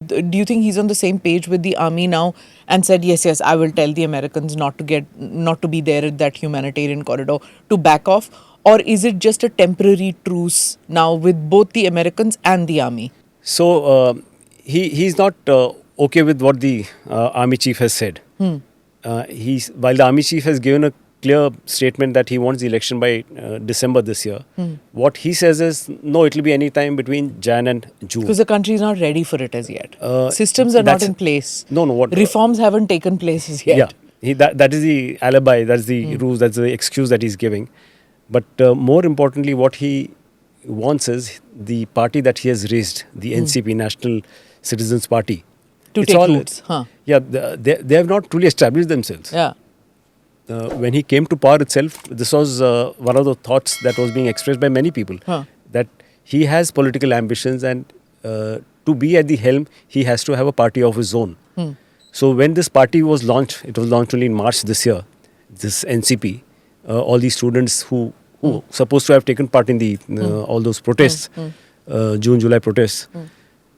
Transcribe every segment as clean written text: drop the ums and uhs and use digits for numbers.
do you think he's on the same page with the army now and said, yes, I will tell the Americans not to be there at that humanitarian corridor, to back off? Or is it just a temporary truce now with both the Americans and the army? So he's not okay with what the army chief has said. While the army chief has given a clear statement that he wants the election by December this year, what he says is, no, it will be any time between Jan and June. Because the country is not ready for it as yet. Systems are not in place. No. Reforms haven't taken place as yet. Yeah, that is the alibi, that's the ruse, that's the excuse that he's giving. But more importantly, what he wants is the party that he has raised, the NCP, National Citizens Party. To take roots. Yeah, they have not truly established themselves. Yeah. When he came to power itself, this was one of the thoughts that was being expressed by many people, that he has political ambitions and to be at the helm, he has to have a party of his own. So when this party was launched, it was launched only in March this year, this NCP, all these students who supposed to have taken part in the all those protests, June, July protests.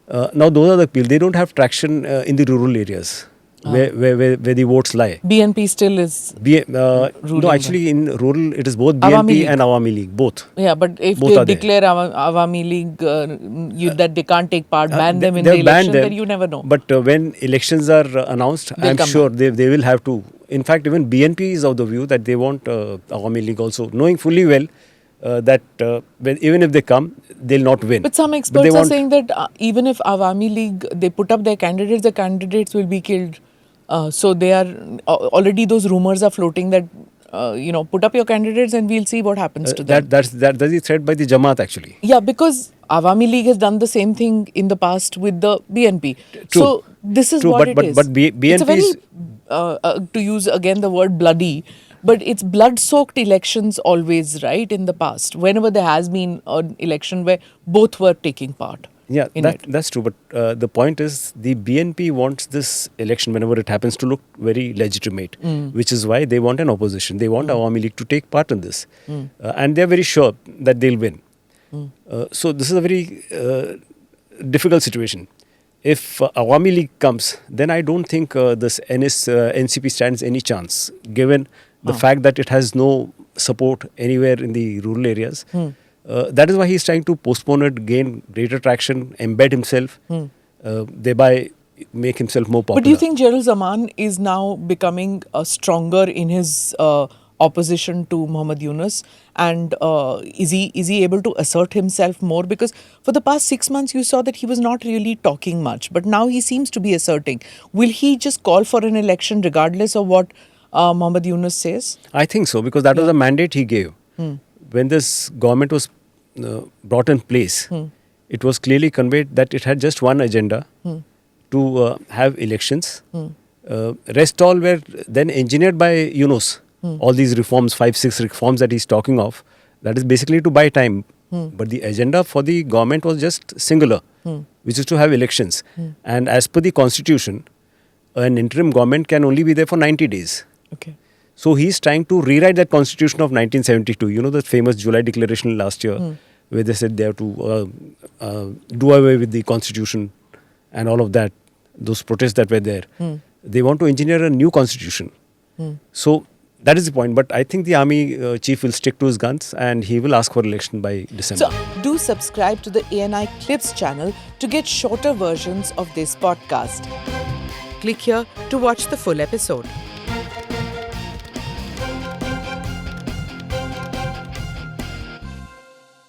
Now those are the people, they don't have traction in the rural areas. Where the votes lie. BNP still is no, actually in rural it is both BNP and Awami League, both. Yeah, but if they declare Awami League that they can't take part, ban them in the election, then you never know. But when elections are announced, I'm sure they will have to. In fact, even BNP is of the view that they want Awami League also, knowing fully well that even if they come, they'll not win. But some experts are saying that even if Awami League, they put up their candidates, the candidates will be killed. So they are already, those rumors are floating that put up your candidates and we'll see what happens to them. That's the threat by the Jamaat actually. Yeah, because Awami League has done the same thing in the past with the BNP. True. So this is what it is. But BNP it's a very, to use again the word bloody, but it's blood-soaked elections always, right, in the past, whenever there has been an election where both were taking part. Yeah, that's true. But the point is, the BNP wants this election, whenever it happens, to look very legitimate, which is why they want an opposition. They want Awami League to take part in this. And they're very sure that they'll win. So this is a very difficult situation. If Awami League comes, then I don't think this NCP stands any chance, given the fact that it has no support anywhere in the rural areas. That is why he's trying to postpone it, gain greater traction, embed himself, thereby make himself more popular. But do you think Gerald Zaman is now becoming stronger in his opposition to Muhammad Yunus? And is he able to assert himself more? Because for the past 6 months, you saw that he was not really talking much. But now he seems to be asserting. Will he just call for an election regardless of what Muhammad Yunus says? I think so, because that was a mandate he gave. When this government was brought in place, it was clearly conveyed that it had just one agenda, to have elections. Rest all were then engineered by Yunus. All these reforms, 5-6 reforms that he's talking of, that is basically to buy time. But the agenda for the government was just singular, which is to have elections. And as per the constitution, an interim government can only be there for 90 days. Okay. So he's trying to rewrite that constitution of 1972. You know, the famous July declaration last year, where they said they have to do away with the constitution and all of that, those protests that were there. They want to engineer a new constitution. So that is the point. But I think the army chief will stick to his guns and he will ask for election by December. So do subscribe to the ANI Clips channel to get shorter versions of this podcast. Click here to watch the full episode.